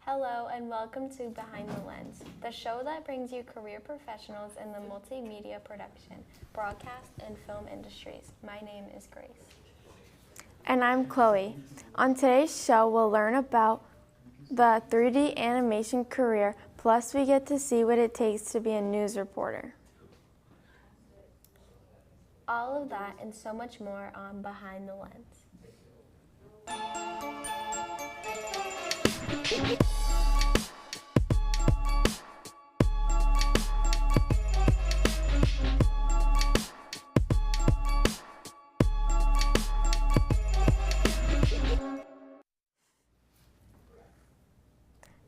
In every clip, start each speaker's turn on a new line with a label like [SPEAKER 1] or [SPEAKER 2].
[SPEAKER 1] Hello and welcome to Behind the Lens, the show that brings you career professionals in the multimedia production, broadcast, and film industries. My name is Grace.
[SPEAKER 2] And I'm Chloe. On today's show, we'll learn about the 3D animation career, plus we get to see what it takes to be a news reporter.
[SPEAKER 1] All of that and so much more on Behind the Lens.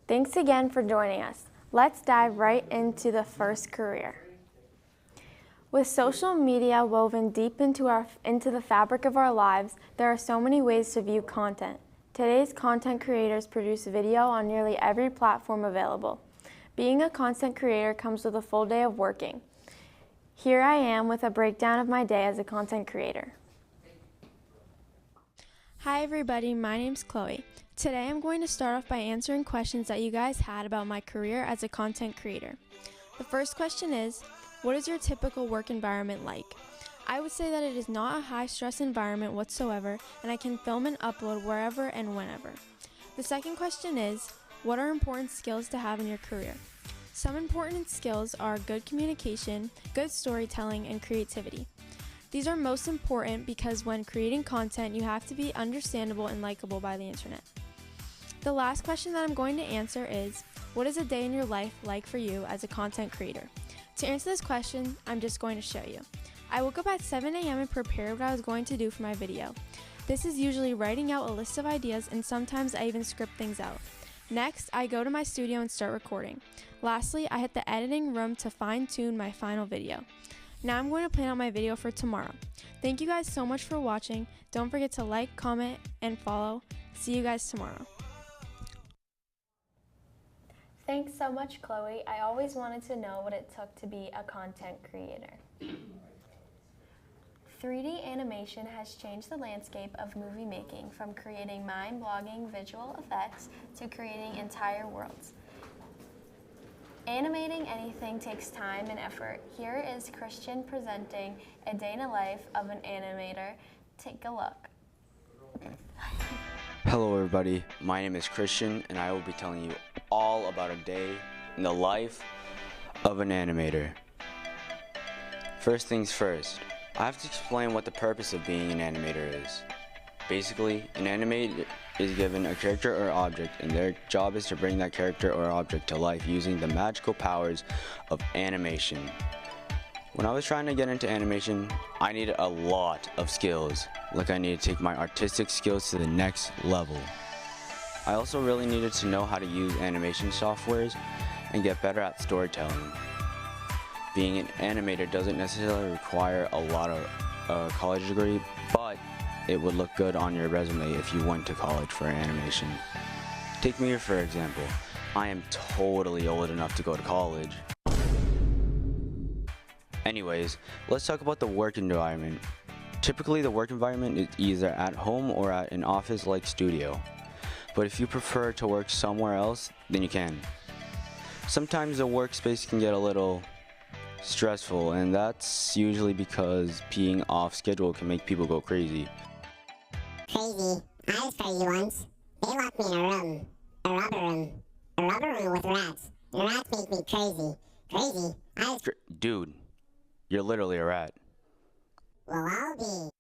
[SPEAKER 2] Thanks again for joining us. Let's dive right into the first career. With social media woven deep into the fabric of our lives, there are so many ways to view content. Today's content creators produce video on nearly every platform available. Being a content creator comes with a full day of working. Here I am with a breakdown of my day as a content creator. Hi everybody, my name's Chloe. Today I'm going to start off by answering questions that you guys had about my career as a content creator. The first question is, what is your typical work environment like? I would say that it is not a high-stress environment whatsoever, and I can film and upload wherever and whenever. The second question is, what are important skills to have in your career? Some important skills are good communication, good storytelling, and creativity. These are most important because when creating content, you have to be understandable and likable by the internet. The last question that I'm going to answer is, what is a day in your life like for you as a content creator? To answer this question, I'm just going to show you. I woke up at 7 a.m. and prepared what I was going to do for my video. This is usually writing out a list of ideas, and sometimes I even script things out. Next, I go to my studio and start recording. Lastly, I hit the editing room to fine-tune my final video. Now I'm going to plan out my video for tomorrow. Thank you guys so much for watching. Don't forget to like, comment, and follow. See you guys tomorrow.
[SPEAKER 1] Thanks so much, Chloe. I always wanted to know what it took to be a content creator. 3D animation has changed the landscape of movie making, from creating mind-blogging visual effects to creating entire worlds. Animating anything takes time and effort. Here is Christian presenting a day in the life of an animator. Take a look.
[SPEAKER 3] Hello everybody, my name is Christian and I will be telling you all about a day in the life of an animator. First things first, I have to explain what the purpose of being an animator is. Basically, an animator is given a character or object and their job is to bring that character or object to life using the magical powers of animation. When I was trying to get into animation, I needed a lot of skills, like I needed to take my artistic skills to the next level. I also really needed to know how to use animation softwares and get better at storytelling. Being an animator doesn't necessarily require a lot of college degree, but it would look good on your resume if you went to college for animation. Take me for example. I am totally old enough to go to college. Anyways, let's talk about the work environment. Typically, the work environment is either at home or at an office-like studio. But if you prefer to work somewhere else, then you can. Sometimes the workspace can get a little stressful, and that's usually because being off schedule can make people go crazy.
[SPEAKER 4] Crazy. I was crazy once. They locked me in a room. A rubber room. A rubber room with rats. And rats make me crazy. Crazy. I was...
[SPEAKER 3] Dude, you're literally a rat.
[SPEAKER 4] Well, I'll be.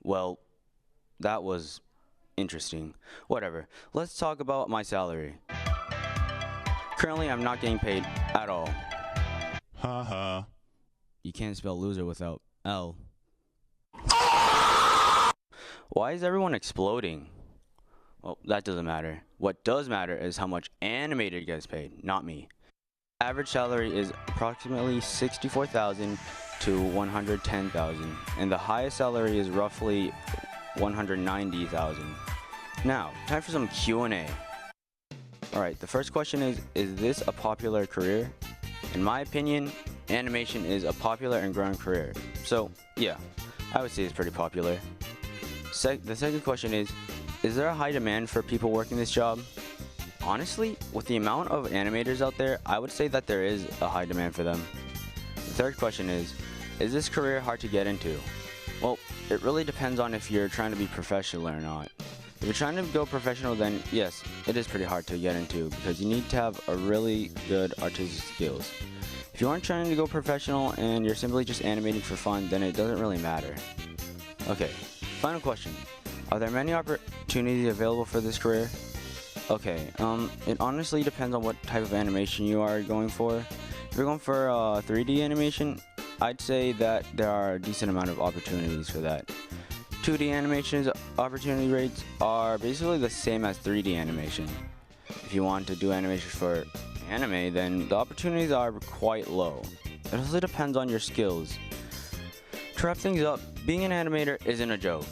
[SPEAKER 3] Well, that was interesting. Whatever. Let's talk about my salary. Currently, I'm not getting paid at all.
[SPEAKER 5] Haha.
[SPEAKER 3] You can't spell loser without L. Why is everyone exploding? Well, that doesn't matter. What does matter is how much animator gets paid, not me. Average salary is approximately $64,000 to $110,000, and the highest salary is roughly $190,000. Now, time for some Q&A. Alright, the first question is this a popular career? In my opinion, animation is a popular and growing career. So, yeah, I would say it's pretty popular. The second question is, is there a high demand for people working this job? Honestly, with the amount of animators out there, I would say that there is a high demand for them. The third question is this career hard to get into? Well, it really depends on if you're trying to be professional or not. If you're trying to go professional, then yes, it is pretty hard to get into because you need to have a really good artistic skills. If you aren't trying to go professional and you're simply just animating for fun, then it doesn't really matter. Okay, final question. Are there many opportunities available for this career? Okay, it honestly depends on what type of animation you are going for. If you're going for 3D animation, I'd say that there are a decent amount of opportunities for that. 2D animation's opportunity rates are basically the same as 3D animation. If you want to do animation for anime, then the opportunities are quite low. It also depends on your skills. To wrap things up, being an animator isn't a joke,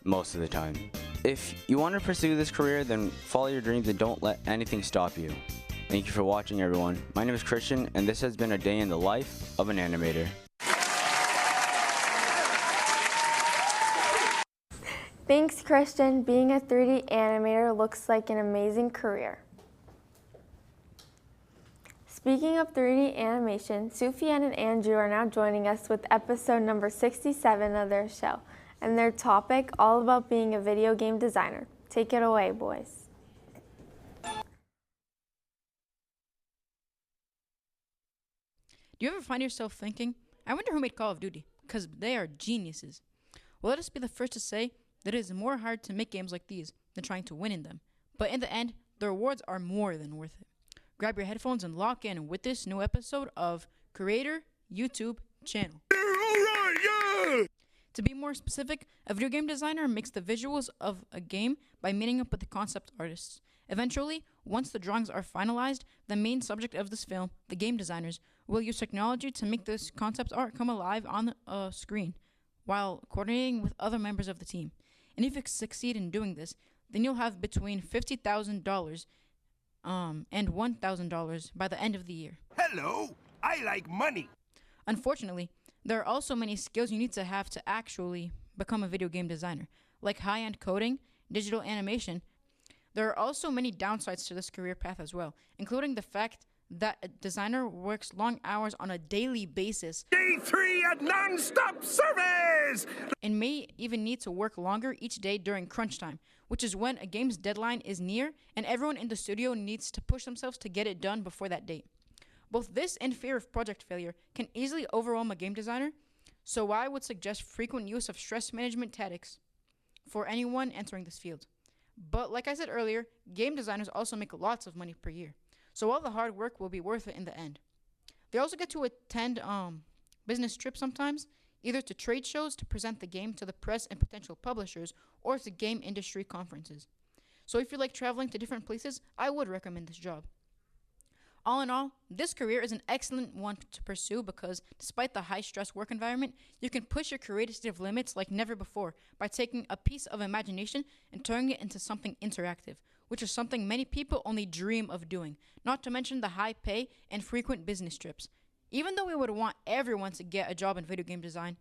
[SPEAKER 3] most of the time. If you want to pursue this career, then follow your dreams and don't let anything stop you. Thank you for watching, everyone. My name is Christian, and this has been a day in the life of an animator.
[SPEAKER 2] Thanks, Christian. Being a 3D animator looks like an amazing career. Speaking of 3D animation, Sufyan and Andrew are now joining us with episode number 67 of their show, and their topic all about being a video game designer. Take it away, boys.
[SPEAKER 6] Do you ever find yourself thinking, I wonder who made Call of Duty, because they are geniuses? Well, let us be the first to say that it is more hard to make games like these than trying to win in them. But in the end, the rewards are more than worth it. Grab your headphones and lock in with this new episode of Creator YouTube Channel. To be more specific, a video game designer makes the visuals of a game by meeting up with the concept artists. Eventually, once the drawings are finalized, the main subject of this film, the game designers, will use technology to make this concept art come alive on a screen, while coordinating with other members of the team. And if you succeed in doing this, then you'll have between $50,000 and $1,000 by the end of the year.
[SPEAKER 7] Hello, I like money.
[SPEAKER 6] Unfortunately, there are also many skills you need to have to actually become a video game designer, like high-end coding, digital animation. There are also many downsides to this career path as well, including the fact that a designer works long hours on a daily basis.
[SPEAKER 7] Day 3 at non-stop service!
[SPEAKER 6] And may even need to work longer each day during crunch time, which is when a game's deadline is near and everyone in the studio needs to push themselves to get it done before that date. Both this and fear of project failure can easily overwhelm a game designer, so I would suggest frequent use of stress management tactics for anyone entering this field. But like I said earlier, game designers also make lots of money per year, so all the hard work will be worth it in the end. They also get to attend business trips sometimes, either to trade shows to present the game to the press and potential publishers, or to game industry conferences. So if you like traveling to different places, I would recommend this job. All in all, this career is an excellent one to pursue because despite the high-stress work environment, you can push your creative limits like never before by taking a piece of imagination and turning it into something interactive, which is something many people only dream of doing, not to mention the high pay and frequent business trips. Even though we would want everyone to get a job in video game design,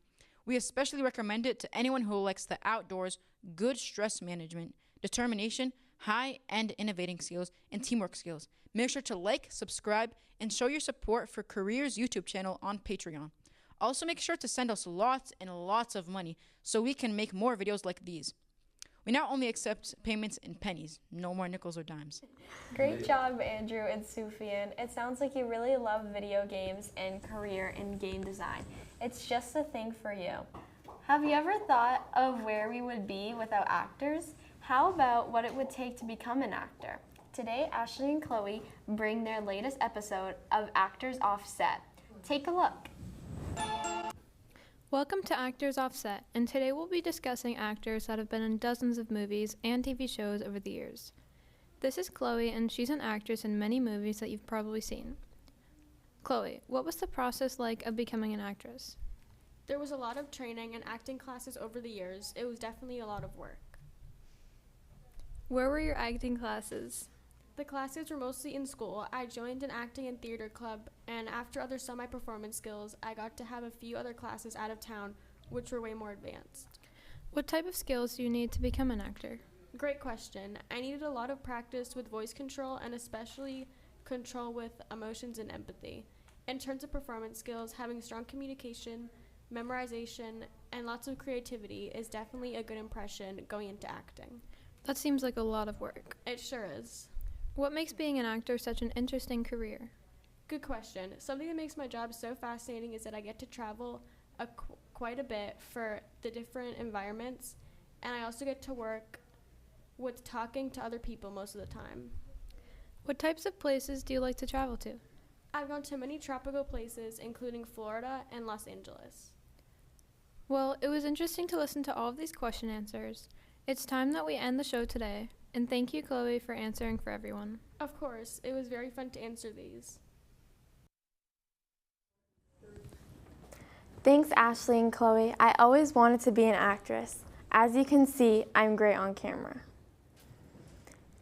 [SPEAKER 6] we especially recommend it to anyone who likes the outdoors, good stress management, determination, high-end innovating skills, and teamwork skills. Make sure to like, subscribe, and show your support for Careers YouTube channel on Patreon. Also make sure to send us lots and lots of money so we can make more videos like these. We now only accept payments in pennies, no more nickels or dimes.
[SPEAKER 1] Great job, Andrew and Sufyan. It sounds like you really love video games and career in game design. It's just a thing for you. Have you ever thought of where we would be without actors? How about what it would take to become an actor? Today, Ashley and Chloe bring their latest episode of Actors Offset. Take a look.
[SPEAKER 8] Welcome to Actors Offset, and today we'll be discussing actors that have been in dozens of movies and TV shows over the years. This is Chloe, and she's an actress in many movies that you've probably seen. Chloe, what was the process like of becoming an actress?
[SPEAKER 9] There was a lot of training and acting classes over the years. It was definitely a lot of work.
[SPEAKER 8] Where were your acting classes?
[SPEAKER 9] The classes were mostly in school. I joined an acting and theater club, and after other semi-performance skills, I got to have a few other classes out of town, which were way more advanced.
[SPEAKER 8] What type of skills do you need to become an actor?
[SPEAKER 9] Great question. I needed a lot of practice with voice control and especially control with emotions and empathy. In terms of performance skills, having strong communication, memorization, and lots of creativity is definitely a good impression going into acting.
[SPEAKER 8] That seems like a lot of work.
[SPEAKER 9] It sure is.
[SPEAKER 8] What makes being an actor such an interesting career?
[SPEAKER 9] Good question. Something that makes my job so fascinating is that I get to travel quite a bit for the different environments, and I also get to work with talking to other people most of the time.
[SPEAKER 8] What types of places do you like to travel to?
[SPEAKER 9] I've gone to many tropical places, including Florida and Los Angeles.
[SPEAKER 8] Well, it was interesting to listen to all of these question answers. It's time that we end the show today, and thank you, Chloe, for answering for everyone.
[SPEAKER 9] Of course, it was very fun to answer these.
[SPEAKER 2] Thanks, Ashley and Chloe. I always wanted to be an actress. As you can see, I'm great on camera.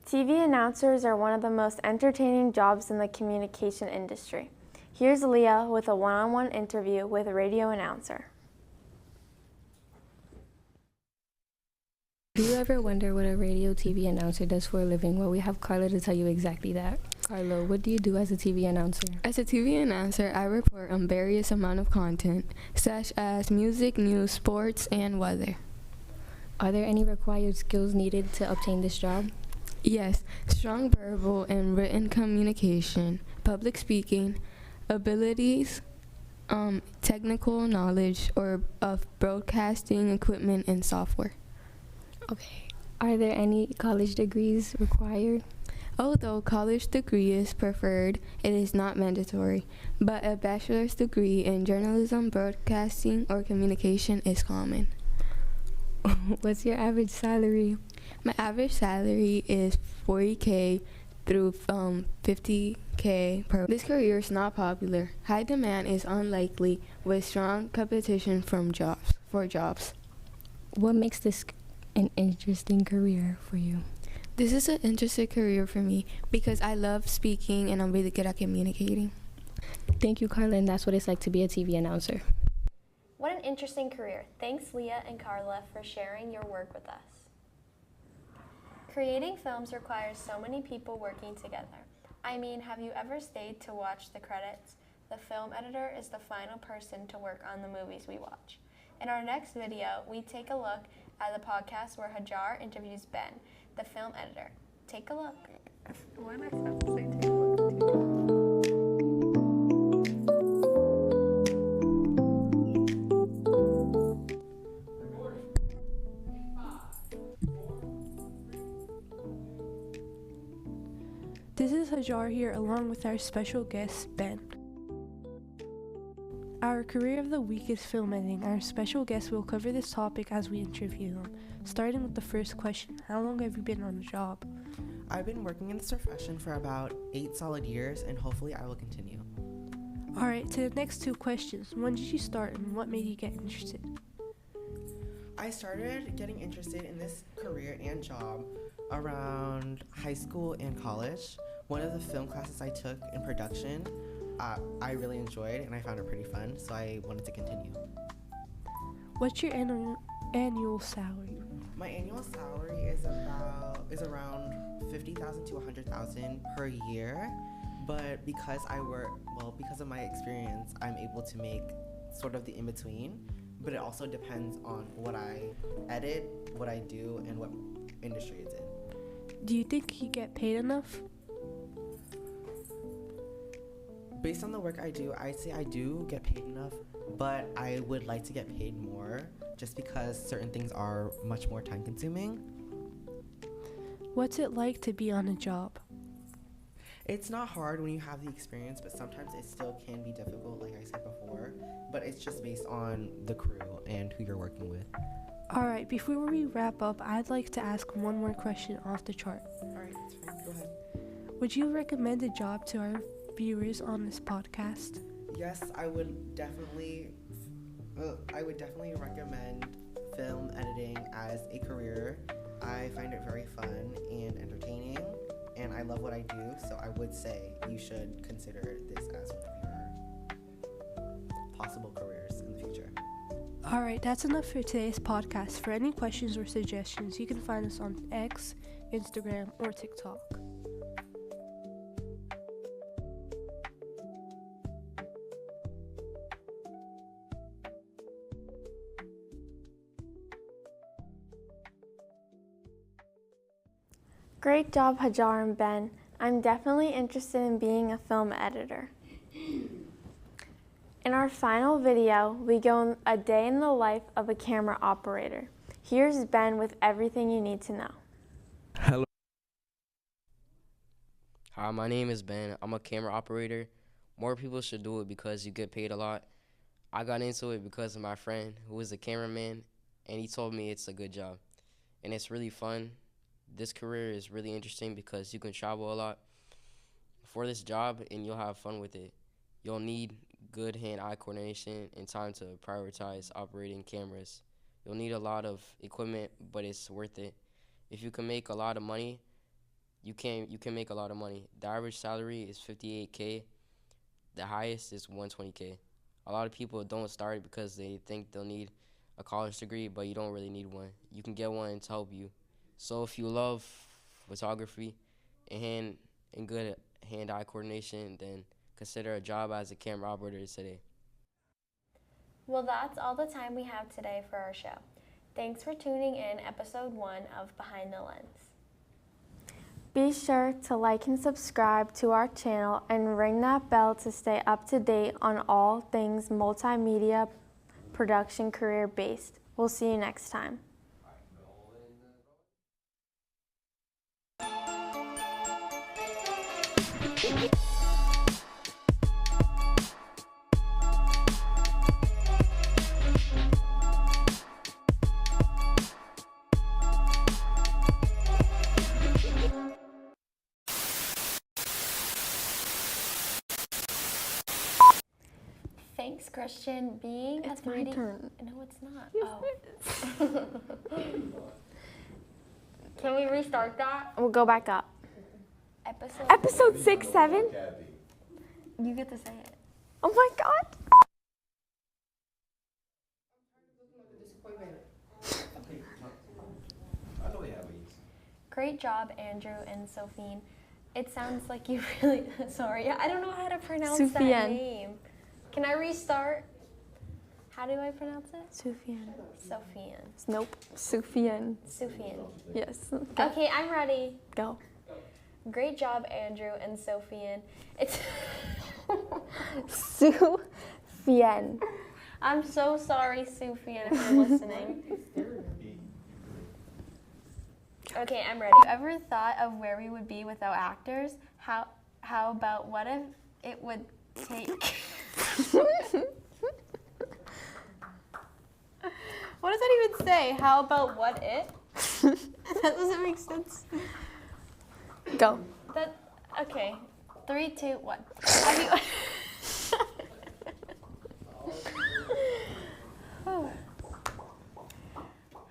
[SPEAKER 2] TV announcers are one of the most entertaining jobs in the communication industry. Here's Leah with a one-on-one interview with a radio announcer.
[SPEAKER 10] Do you ever wonder what a radio TV announcer does for a living? Well, we have Carla to tell you exactly that. Carla, what do you do as a TV announcer?
[SPEAKER 11] As a TV announcer, I report on various amount of content, such as music, news, sports, and weather.
[SPEAKER 10] Are there any required skills needed to obtain this job?
[SPEAKER 11] Yes, strong verbal and written communication, public speaking, abilities, technical knowledge of broadcasting equipment and software.
[SPEAKER 10] Okay. Are there any college degrees required?
[SPEAKER 11] Although college degree is preferred, it is not mandatory, but a bachelor's degree in journalism, broadcasting, or communication is common.
[SPEAKER 10] What's your average salary?
[SPEAKER 11] My average salary is $40K through $50K per. This career is not popular. High demand is unlikely with strong competition for jobs.
[SPEAKER 10] What makes this an interesting career for you?
[SPEAKER 11] This is an interesting career for me because I love speaking and I'm really good at communicating.
[SPEAKER 10] Thank you, Carla, and that's what it's like to be a TV announcer.
[SPEAKER 1] What an interesting career. Thanks, Leah and Carla, for sharing your work with us. Creating films requires so many people working together. I mean, have you ever stayed to watch the credits? The film editor is the final person to work on the movies we watch. In our next video, we take a look at the podcast where Hajar interviews Ben, the film editor. Take a look. Why am I supposed to say take a look?
[SPEAKER 12] This is Hajar here along with our special guest, Ben. Our career of the week is film editing. Our special guest will cover this topic as we interview them. Starting with the first question, how long have you been on the job?
[SPEAKER 13] I've been working in this profession for about 8 solid years, and hopefully I will continue.
[SPEAKER 12] Alright, to the next two questions. When did you start and what made you get interested?
[SPEAKER 13] I started getting interested in this career and job around high school and college. One of the film classes I took in production, I really enjoyed and I found it pretty fun, so I wanted to continue.
[SPEAKER 12] What's your annual salary?
[SPEAKER 13] My annual salary is around $50,000 to $100,000 per year, but because of my experience, I'm able to make sort of the in-between, but it also depends on what I edit, what I do, and what industry it's in.
[SPEAKER 12] Do you think you get paid enough?
[SPEAKER 13] Based on the work I do, I'd say I do get paid enough, but I would like to get paid more just because certain things are much more time consuming.
[SPEAKER 12] What's it like to be on a job?
[SPEAKER 13] It's not hard when you have the experience, but sometimes it still can be difficult, like I said before, but it's just based on the crew and who you're working with.
[SPEAKER 12] Alright, before we wrap up, I'd like to ask one more question off the chart.
[SPEAKER 13] Alright, that's fine. Go ahead.
[SPEAKER 12] Would you recommend a job to our viewers on this podcast?
[SPEAKER 13] Yes, I would definitely recommend film editing as a career. I find it very fun and entertaining, and I love what I do, so I would say you should consider this as one of your possible careers in the future.
[SPEAKER 12] Alright, that's enough for today's podcast. For any questions or suggestions, you can find us on X, Instagram, or TikTok.
[SPEAKER 2] Great job, Hajar and Ben. I'm definitely interested in being a film editor. In our final video, we go a day in the life of a camera operator. Here's Ben with everything you need to know.
[SPEAKER 14] Hello. Hi, my name is Ben. I'm a camera operator. More people should do it because you get paid a lot. I got into it because of my friend who is a cameraman, and he told me it's a good job. And it's really fun. This career is really interesting because you can travel a lot for this job and you'll have fun with it. You'll need good hand-eye coordination and time to prioritize operating cameras. You'll need a lot of equipment, but it's worth it. If you can make a lot of money, you can make a lot of money. The average salary is $58K. The highest is $120K. A lot of people don't start because they think they'll need a college degree, but you don't really need one. You can get one to help you. So if you love photography and good hand-eye coordination, then consider a job as a camera operator today.
[SPEAKER 1] Well, that's all the time we have today for our show. Thanks for tuning in episode 1 of Behind the Lens.
[SPEAKER 2] Be sure to like and subscribe to our channel and ring that bell to stay up to date on all things multimedia production career based. We'll see you next time.
[SPEAKER 1] Thanks, Christian. Being
[SPEAKER 2] It's
[SPEAKER 1] a 3D.
[SPEAKER 2] my turn.
[SPEAKER 1] No, it's not. Oh. Can we restart that?
[SPEAKER 2] We'll go back up.
[SPEAKER 1] Episode
[SPEAKER 2] 6, 7?
[SPEAKER 1] You get to say it.
[SPEAKER 2] Oh my God.
[SPEAKER 1] Great job, Andrew and Sophine. It sounds like you really, sorry, I don't know how to pronounce that
[SPEAKER 2] Sufyan.
[SPEAKER 1] name. Can I restart? How do I pronounce it?
[SPEAKER 2] Sufyan.
[SPEAKER 1] Sophian.
[SPEAKER 2] Nope. Sufyan.
[SPEAKER 1] Sufyan.
[SPEAKER 2] Yes.
[SPEAKER 1] Okay, I'm ready.
[SPEAKER 2] Go.
[SPEAKER 1] Great job, Andrew and Sophian. It's
[SPEAKER 2] Sufyan.
[SPEAKER 1] I'm so sorry, Sufyan, if you're listening. Okay, I'm ready. Have you ever thought of where we would be without actors? How about what if it would take... What does that even say? How about what if? That doesn't make sense.
[SPEAKER 2] Go.
[SPEAKER 1] Okay. 3, 2, 1.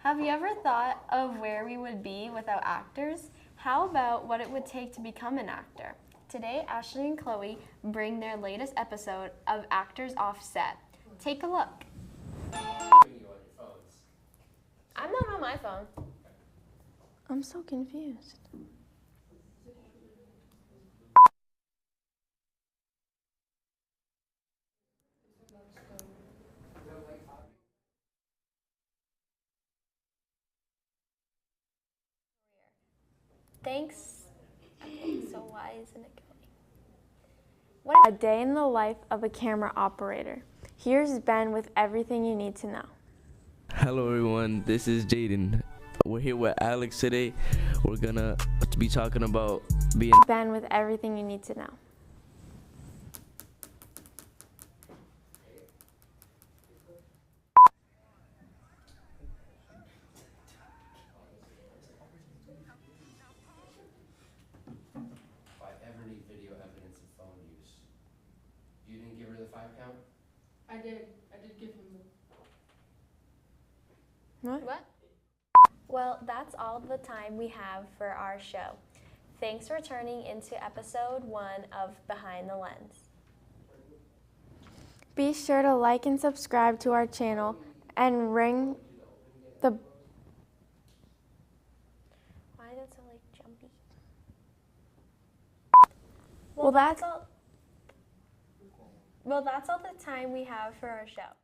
[SPEAKER 1] Have you ever thought of where we would be without actors? How about what it would take to become an actor? Today, Ashley and Chloe bring their latest episode of Actors Off Set. Take a look. I'm not on my phone.
[SPEAKER 2] I'm so confused.
[SPEAKER 1] Thanks. Okay, so why isn't it going?
[SPEAKER 2] A day in the life of a camera operator. Here's Ben with everything you need to know.
[SPEAKER 15] Hello everyone, this is Jaden. We're here with Alex today. We're gonna be talking about being
[SPEAKER 2] Ben with everything you need to know.
[SPEAKER 16] If I ever need video evidence of phone use. You didn't give her the 5 count?
[SPEAKER 9] I did give him
[SPEAKER 1] What? Well, that's all the time we have for our show. Thanks for tuning into episode 1 of Behind the Lens.
[SPEAKER 2] Be sure to like and subscribe to our channel
[SPEAKER 1] and ring the. Why is it so like jumpy? Well, that's all the time we have for our show.